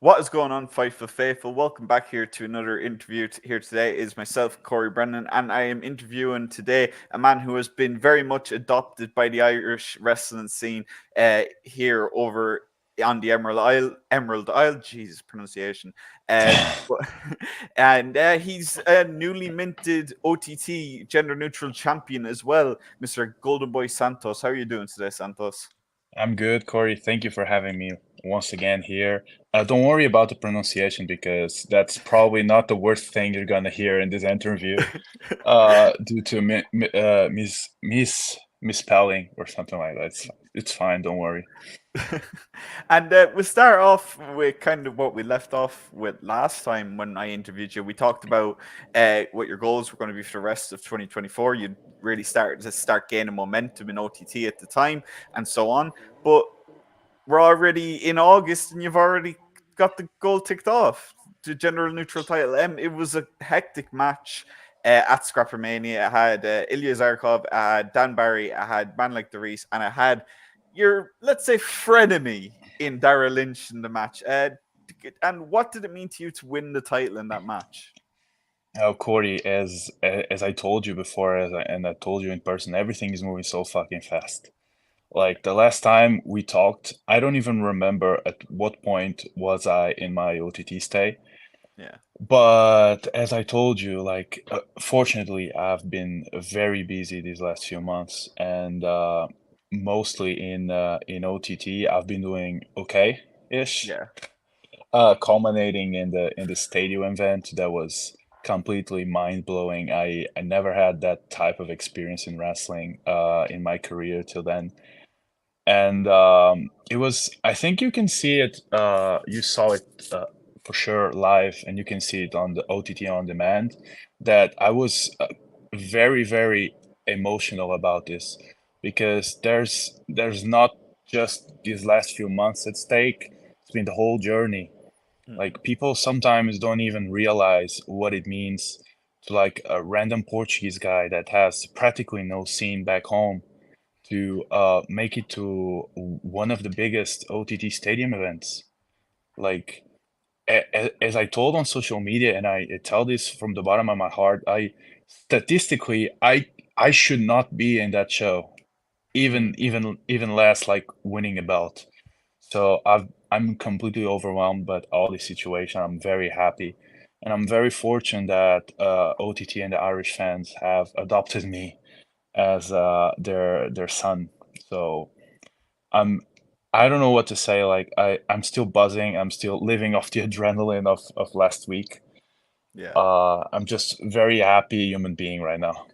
What is going on, Fightful Faithful? Welcome back here to another interview. Here today is myself, Corey Brennan, and I am interviewing today a man who has been very much adopted by the Irish wrestling scene here over on the Emerald Isle, Jesus pronunciation. But- and he's a newly minted OTT Gender Neutral champion as well, Mr. Goldenboy Santos. How are you doing today, Santos? I'm good, Corey. Thank you for having me once again here. Don't worry about the pronunciation because that's probably not the worst thing you're gonna hear in this interview, due to misspelling or something like that. It's fine. Don't worry. And we'll start off with kind of what we left off with last time when I interviewed you. We talked about what your goals were going to be for the rest of 2024. You really started to start gaining momentum in OTT at the time and so on. But we're already in August and you've already got the goal ticked off. The general neutral title. It was a hectic match at ScrapperMania. I had Ilya Zarkov, I had Dan Barry, I had Man Like Darius, and I had your, let's say, frenemy in Dara Lynch in the match. And what did it mean to you to win the title in that match? Oh, Corey, as I told you before, and I told you in person, everything is moving so fucking fast. Like the last time we talked, I don't even remember at what point was I in my OTT stay. Yeah. But as I told you, like, fortunately, I've been very busy these last few months, and mostly in OTT, I've been doing okay-ish. Yeah. Culminating in the stadium event that was completely mind-blowing. I never had that type of experience in wrestling in my career till then. And it was, I think you can see it, you saw it for sure live, and you can see it on the OTT on demand, that I was very, very emotional about this because there's not just these last few months at stake, it's been the whole journey. Hmm. Like people sometimes don't even realize what it means to like a random Portuguese guy that has practically no scene back home to make it to one of the biggest OTT stadium events. Like as I told on social media, and I tell this from the bottom of my heart, I statistically I should not be in that show, Hmm. even less like winning a belt. So I'm completely overwhelmed by all this situation. I'm very happy, and I'm very fortunate that OTT and the Irish fans have adopted me as their son. So I'm I don't know what to say. Like I'm still buzzing. I'm still living off the adrenaline of last week. Yeah. I'm just very happy human being right now.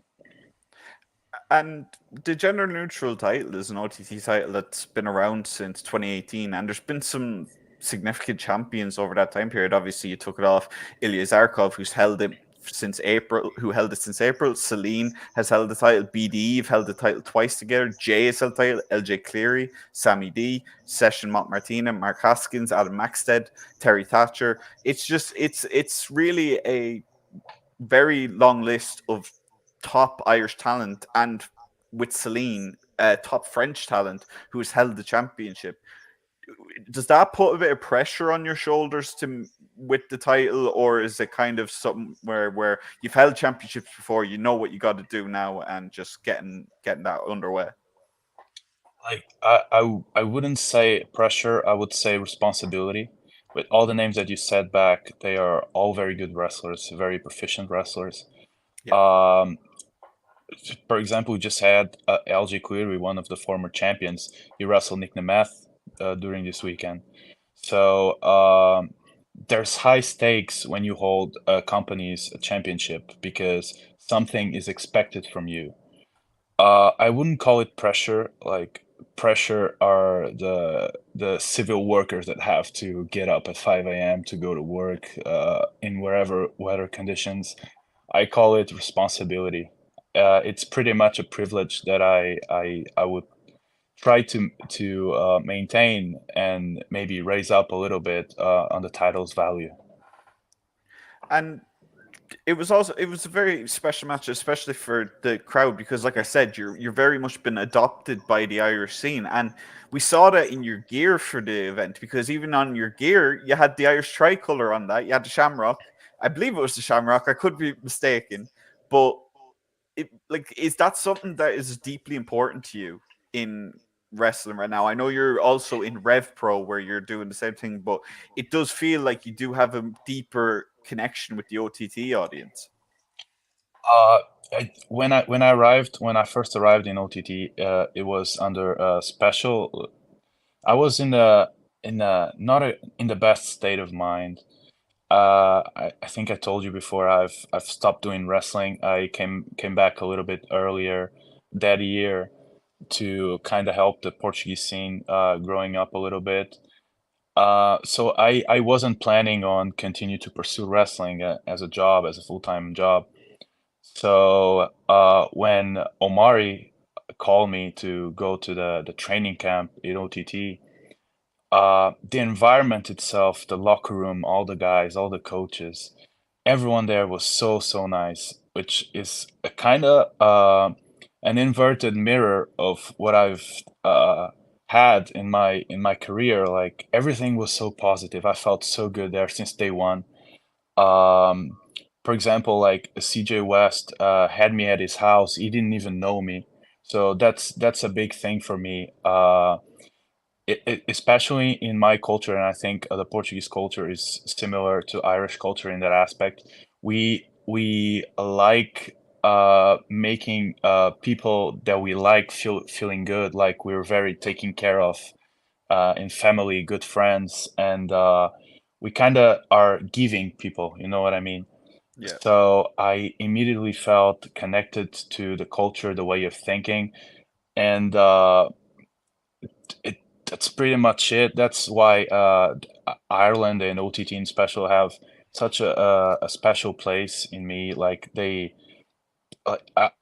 And the gender neutral title is an OTT title that's been around since 2018, and there's been some significant champions over that time period. Obviously, you took it off Ilya Zarkov, who's held it since April, who held it since April. Celine has held the title. BDE have held the title twice together. Jay has held the title. LJ Cleary, Sammy D, Session Mont Martina, Mark Haskins, Adam Maxted, Terry Thatcher. It's really a very long list of top Irish talent, and with Celine, top French talent who's held the championship. Does that put a bit of pressure on your shoulders to with the title, or is it kind of something where you've held championships before, you know what you got to do now, and just getting that underway? Like I wouldn't say pressure. I would say responsibility. With all the names that you said back, they are all very good wrestlers, very proficient wrestlers. Yeah. Um, for example, we just had LJ Query, one of the former champions. He wrestled Nick Nemeth during this weekend. So there's high stakes when you hold a company's championship because something is expected from you. I wouldn't call it pressure. Like pressure are the civil workers that have to get up at 5 a.m. to go to work in wherever weather conditions. I call it responsibility. It's pretty much a privilege that I would try to maintain and maybe raise up a little bit on the title's value. And it was a very special match, especially for the crowd, because like I said, you're very much been adopted by the Irish scene, and we saw that in your gear for the event, because even on your gear you had the Irish tricolour on that, you had the shamrock. I believe it was the shamrock. I could be mistaken, but is that something that is deeply important to you in wrestling right now? I know you're also in RevPro where you're doing the same thing, but it does feel like you do have a deeper connection with the OTT audience. Uh, when I first arrived in OTT, it was under a special. I was in a not a, in the best state of mind. I think I told you before. I've stopped doing wrestling. I came back a little bit earlier that year to kind of help the Portuguese scene growing up a little bit. So I wasn't planning on continue to pursue wrestling as a job, as a full-time job. So when Omari called me to go to the training camp in OTT, the environment itself, the locker room, all the guys, all the coaches, everyone there was so nice, which is a kind of an inverted mirror of what I've had in my career. Like everything was so positive. I felt so good there since day one. Um, for example, like CJ West had me at his house. He didn't even know me, so that's a big thing for me. Especially in my culture, and I think the Portuguese culture is similar to Irish culture in that aspect. We like making people that we like feeling good, like we're very taken care of in family, good friends, and we kind of are giving people. You know what I mean? Yeah. So I immediately felt connected to the culture, the way of thinking, and it that's pretty much it. That's why Ireland and OTT in special have such a special place in me. Like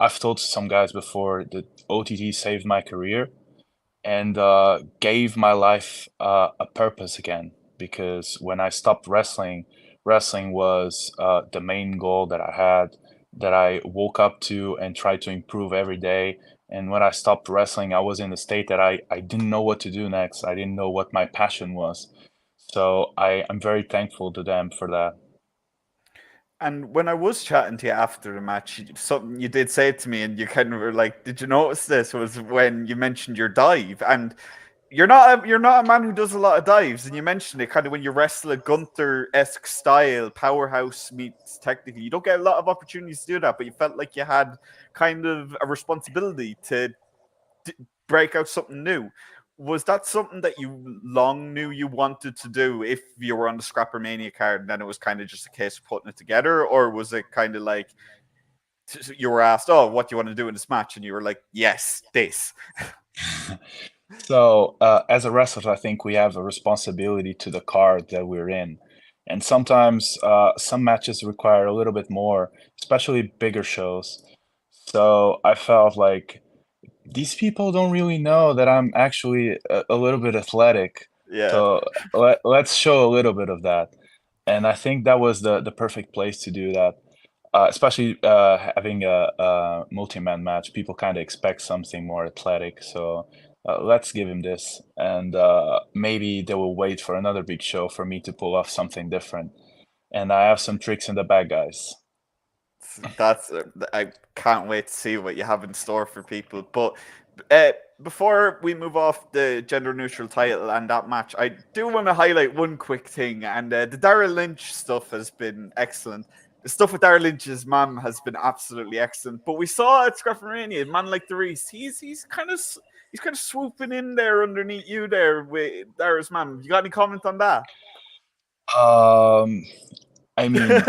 I've told some guys before that OTT saved my career and gave my life a purpose again. Because when I stopped wrestling, wrestling was the main goal that I had, that I woke up to and tried to improve every day. And when I stopped wrestling, I was in a state that I didn't know what to do next. I didn't know what my passion was. So I'm very thankful to them for that. And when I was chatting to you after the match, something you did say to me, and you kind of were like, "Did you notice this?" Was when you mentioned your dive, and you're not a man who does a lot of dives, and you mentioned it kind of when you wrestle a Gunther-esque style, powerhouse meets technically. You don't get a lot of opportunities to do that, but you felt like you had kind of a responsibility to break out something new. Was that something that you long knew you wanted to do if you were on the ScrapperMania card and then it was kind of just a case of putting it together? Or was it kind of like you were asked, "Oh, what do you want to do in this match?" And you were like, "Yes, this." So, as a wrestler, I think we have a responsibility to the card that we're in. And sometimes some matches require a little bit more, especially bigger shows. So I felt like these people don't really know that I'm actually a little bit athletic. Yeah. So let's show a little bit of that. And I think that was the perfect place to do that. Especially having a multi-man match, people kind of expect something more athletic. So let's give him this, and maybe they will wait for another big show for me to pull off something different. And I have some tricks in the bag, guys. That's I can't wait to see what you have in store for people. But uh, before we move off the gender neutral title and that match, I do want to highlight one quick thing. And the Daryl Lynch stuff has been excellent. The stuff with Daryl Lynch's mum has been absolutely excellent. But we saw at ScrapperMania, a man like the Reese, he's kind of swooping in there underneath you there with Daryl's mum. You got any comment on that? Um, I mean,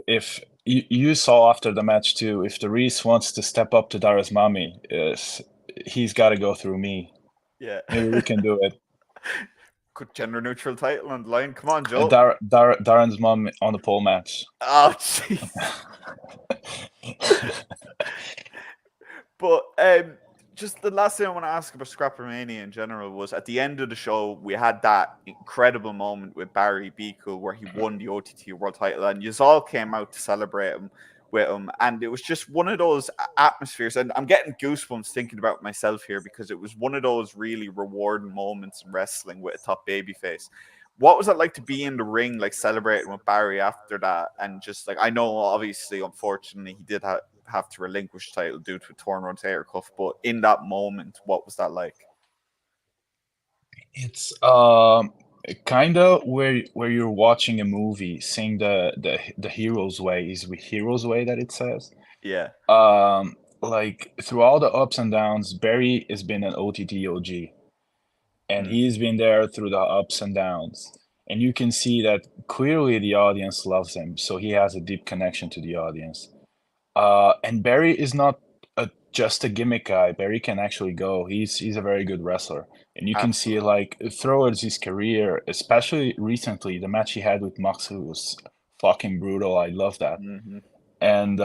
if you saw after the match too, if the Reese wants to step up to Dara's mommy, he's got to go through me. Yeah. Maybe we can do it. Good gender neutral title on the line. Come on, Joe. Darren's mom on the pole match. Oh, jeez. But just the last thing I want to ask about ScrapperMania in general was at the end of the show, we had that incredible moment with Barry Beacle where he won the OTT World title, and you all came out to celebrate him with him. And it was just one of those atmospheres. And I'm getting goosebumps thinking about myself here because it was one of those really rewarding moments in wrestling with a top babyface. What was it like to be in the ring, like celebrating with Barry after that? And just like, I know, obviously, unfortunately, he did have to relinquish the title due to a torn rotator cuff, but in that moment, what was that like? It's kind of where you're watching a movie, seeing the hero's way is the hero's way that it says. Yeah. Like through all the ups and downs, Barry has been an OTT OG, and Mm. he's been there through the ups and downs. And you can see that clearly the audience loves him, so he has a deep connection to the audience. And Barry is not just a gimmick guy. Barry can actually go. He's a very good wrestler, and you can see Absolutely. like throughout his career, especially recently, the match he had with Moxley was fucking brutal. I love that, Mm-hmm. and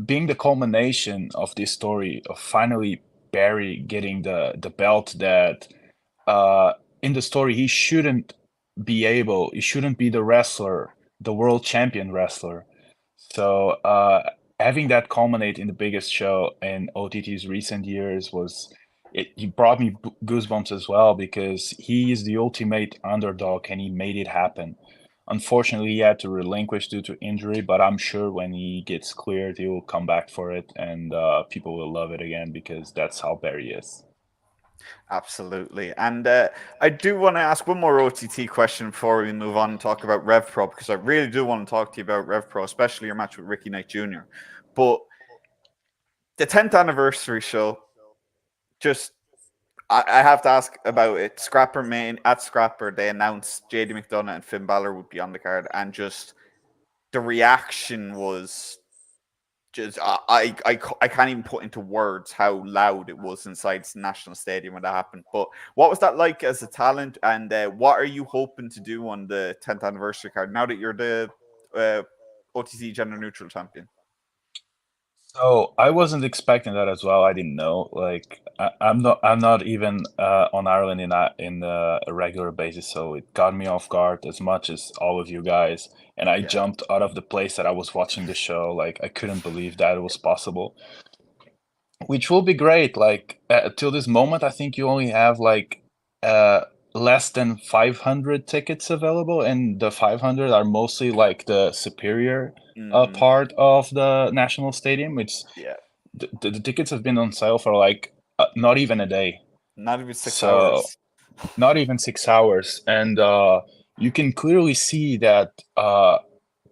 being the culmination of this story of finally Barry getting the belt that in the story he shouldn't be the wrestler, the world champion wrestler. So having that culminate in the biggest show in OTT's recent years it brought me goosebumps as well because he is the ultimate underdog and he made it happen. Unfortunately, he had to relinquish due to injury, but I'm sure when he gets cleared, he will come back for it, and people will love it again because that's how Barry is. Absolutely. And I do want to ask one more OTT question before we move on and talk about RevPro, because I really do want to talk to you about RevPro, especially your match with Ricky Knight Jr. But the 10th anniversary show, just I have to ask about it. Scrapper main at Scrapper, they announced JD McDonough and Finn Balor would be on the card, and just the reaction was just I can't even put into words how loud it was inside the National Stadium when that happened. But what was that like as a talent, and what are you hoping to do on the 10th anniversary card now that you're the uh, OTC Gender Neutral champion? So I wasn't expecting that as well. I didn't know. Like I'm not even on Ireland in a regular basis, so it caught me off guard as much as all of you guys. And I Yeah. jumped out of the place that I was watching the show. Like I couldn't believe that it was possible, which will be great. Like till this moment, I think you only have like uh less than 500 tickets available, and the 500 are mostly like the superior Mm-hmm. part of the national stadium. It's Yeah. the tickets have been on sale for like not even a day, Not even 6 hours. so not even 6 hours, and you can clearly see that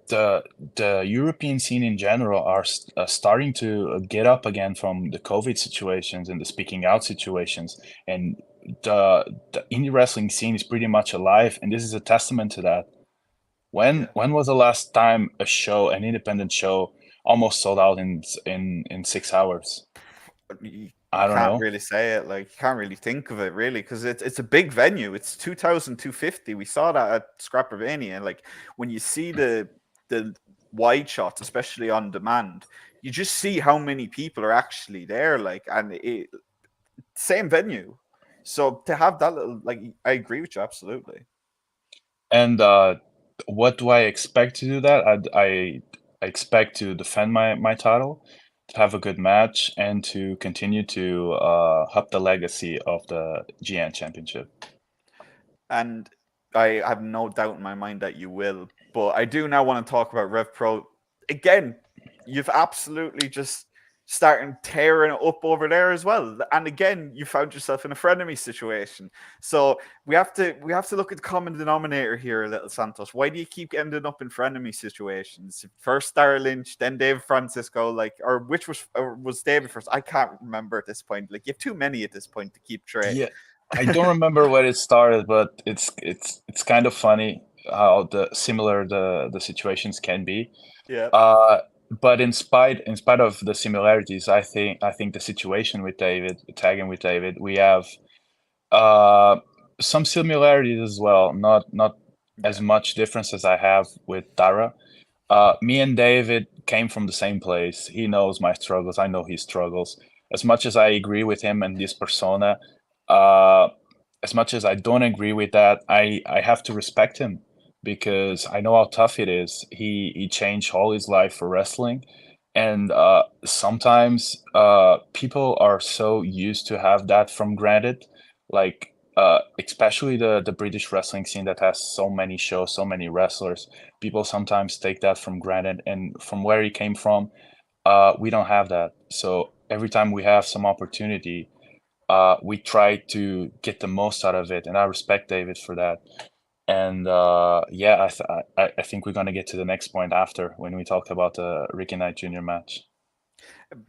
the European scene in general are starting to get up again from the COVID situations and the speaking out situations, and the indie wrestling scene is pretty much alive, and this is a testament to that. When Yeah. when was the last time an independent show, almost sold out in 6 hours? You I don't can't know. really say it. Like you can't really think of it really because it's a big venue. It's 2,250. We saw that at ScrapperMania. Like when you see the wide shots, especially on demand, you just see how many people are actually there. Like and same venue. So to have that little, like I agree with you absolutely. And what do I expect to do that? I expect to defend my title, to have a good match, and to continue to up the legacy of the GN Championship. And I have no doubt in my mind that you will. But I do now want to talk about RevPro again. You've absolutely just starting tearing it up over there as well. And again, you found yourself in a frenemy situation. So we have to look at the common denominator here, little Santos. Why do you keep ending up in frenemy situations? First Star Lynch, then Dave Francisco, like or which was David first? I can't remember at this point. Like you have too many at this point to keep track. Yeah, I don't remember when it started, but it's kind of funny how the situations can be. Yeah. Uh, but in spite of the similarities, I think the situation with David, tagging with David, we have uh, some similarities as well. Not as Yeah. much difference as I have with Dara. Me and David came from the same place. He knows my struggles. I know his struggles. as much as I agree with him and this persona, uh, as much as I don't agree with that, I have to respect him because I know how tough it is. He changed all his life for wrestling, and sometimes people are so used to have that from granted, like especially the British wrestling scene that has so many shows, so many wrestlers. People sometimes take that from granted, and from where he came from, we don't have that. So every time we have some opportunity, we try to get the most out of it, and I respect David for that. And yeah, I think we're gonna get to the next point after when we talk about the Ricky Knight Jr. match.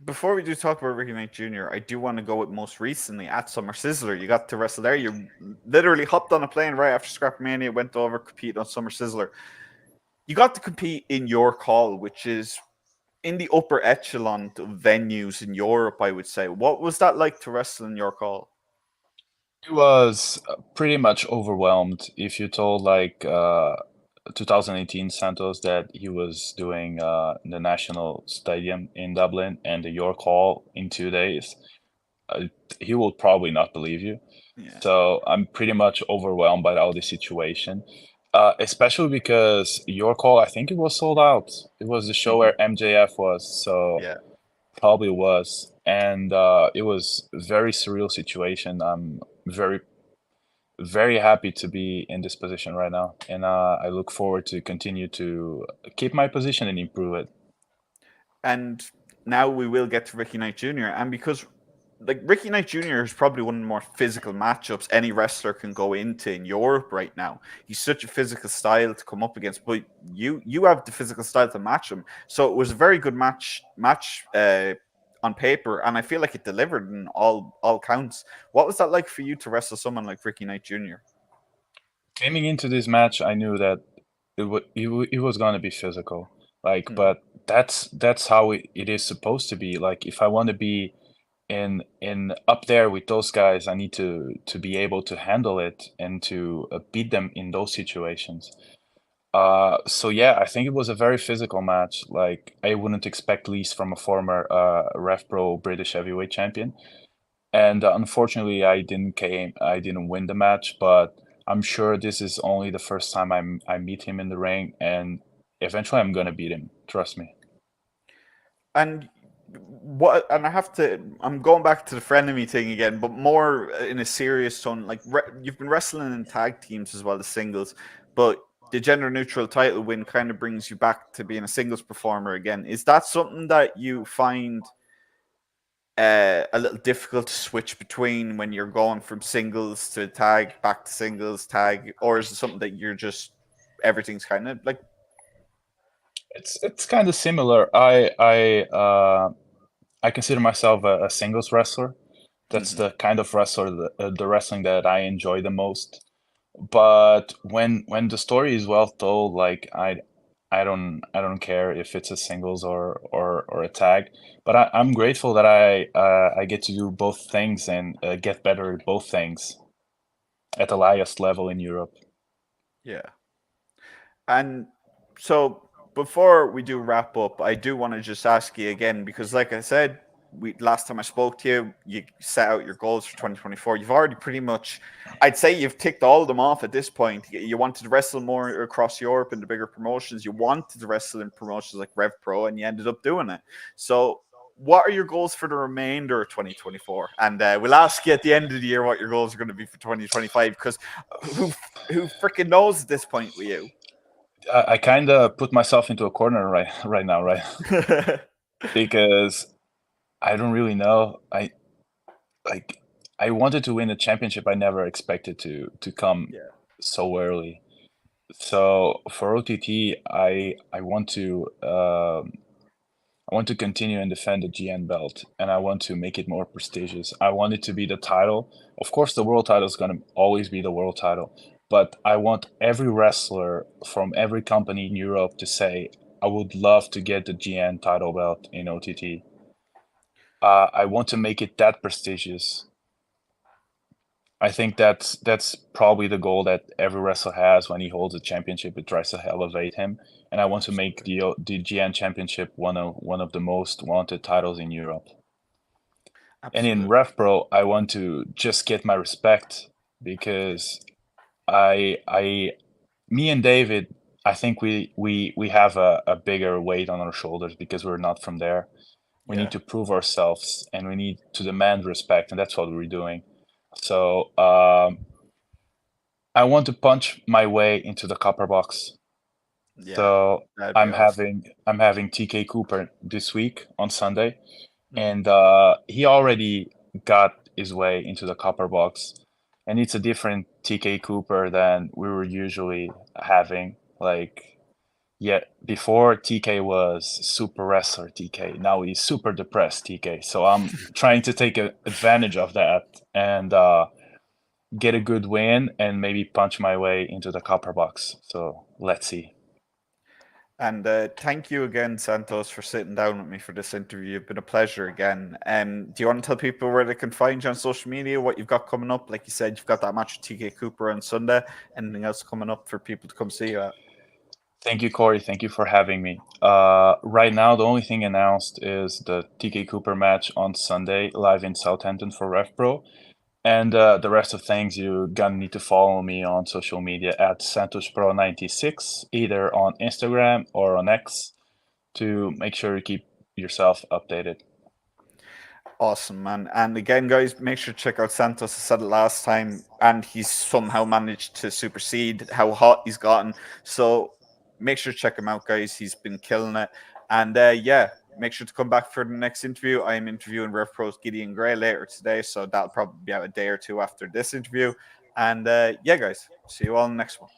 Before we do talk about Ricky Knight Jr., I do want to go with most recently at Summer Sizzler. You got to wrestle there. You literally hopped on a plane right after ScrapperMania, went over, compete on Summer Sizzler. You got to compete in your call, which is in the upper echelon of venues in Europe, I would say. What was that like to wrestle in your call? He was pretty much overwhelmed. If you told like 2018 Santos that he was doing the National Stadium in Dublin and the York Hall in 2 days, uh, he will probably not believe you. Yeah. So I'm pretty much overwhelmed by all the situation, especially because York Hall, I think it was sold out. It was the show Mhm. where MJF was, so Yeah. probably was, and it was a very surreal situation. I'm very very happy to be in this position right now, and I look forward to continue to keep my position and improve it. And now we will get to Ricky Knight Jr. And because like Ricky Knight Jr. is probably one of the more physical matchups any wrestler can go into in Europe right now. He's such a physical style to come up against, but you have the physical style to match him. So it was a very good match on paper, and I feel like it delivered in all counts. What was that like for you to wrestle someone like Ricky Knight Jr.? Coming into this match, I knew that it was gonna be physical, like, Mm, but that's how it is supposed to be. Like, if I want to be in up there with those guys, I need to be able to handle it and to beat them in those situations. So yeah, I think it was a very physical match. Like, I wouldn't expect least from a former RevPro British heavyweight champion. And unfortunately, I didn't win the match, but I'm sure this is only the first time I meet him in the ring, and eventually I'm gonna beat him. Trust me. And what? And I have to. I'm going back to the frenemy thing again, but more in a serious tone. Like you've been wrestling in tag teams as well as singles, but the gender neutral title win kind of brings you back to being a singles performer again. Is that something that you find a little difficult to switch between when you're going from singles to tag, back to singles, tag, or is it something that you're just everything's kind of like? It's kind of similar. I consider myself a singles wrestler. That's Mhm. the kind of the wrestling that I enjoy the most. But when the story is well told, like I don't care if it's a singles or a tag, but I'm grateful that I get to do both things and get better at both things at the highest level in Europe. Yeah. And so before we do wrap up, I do want to just ask you again because, like I said, we last time I spoke to you, you set out your goals for 2024. You've already pretty much, I'd say, you've ticked all of them off at this point. You wanted to wrestle more across Europe in the bigger promotions. You wanted to wrestle in promotions like RevPro, and you ended up doing it. So, what are your goals for the remainder of 2024? And we'll ask you at the end of the year what your goals are going to be for 2025 because who who freaking knows at this point with you? I kind of put myself into a corner right now, right? Because I don't really know. Like I wanted to win a championship. I never expected to come Yeah. so early. So for OTT, I want to continue and defend the GN belt, and I want to make it more prestigious. I want it to be the title. Of course, the world title is going to always be the world title, but I want every wrestler from every company in Europe to say, I would love to get the GN title belt in OTT. I want to make it that prestigious. I think that's probably the goal that every wrestler has when he holds a championship. It tries to elevate him, and I want to make the GN championship one of the most wanted titles in Europe. And in Absolutely. RevPro, I want to just get my respect because me and David, I think we have a bigger weight on our shoulders because we're not from there. We Yeah. need to prove ourselves and we need to demand respect, and that's what we're doing. So I want to punch my way into the copper box. Yeah. So That'd be awesome. I'm having TK Cooper this week on Sunday, Mhm. and he already got his way into the copper box, and it's a different TK Cooper than we were usually having. Like, yeah, before TK was super wrestler TK, now he's super depressed TK. So I'm trying to take advantage of that and get a good win and maybe punch my way into the copper box. So let's see. And thank you again, Santos, for sitting down with me for this interview. It's been a pleasure again. Do you want to tell people where they can find you on social media, what you've got coming up? Like you said, you've got that match with TK Cooper on Sunday. Anything else coming up for people to come see you at? Thank you, Corey. Thank you for having me. Right now, the only thing announced is the TK Cooper match on Sunday, live in Southampton for RevPro. And the rest of things, you're gonna need to follow me on social media at SantosPro96, either on Instagram or on X, to make sure you keep yourself updated. Awesome, man. And again, guys, make sure to check out Santos. I said it last time, and he's somehow managed to supersede how hot he's gotten. So make sure to check him out, guys. He's been killing it. And yeah, make sure to come back for the next interview. I am interviewing RevPro's Gideon Gray later today, so that'll probably be out a day or two after this interview. And yeah, guys, see you all in the next one.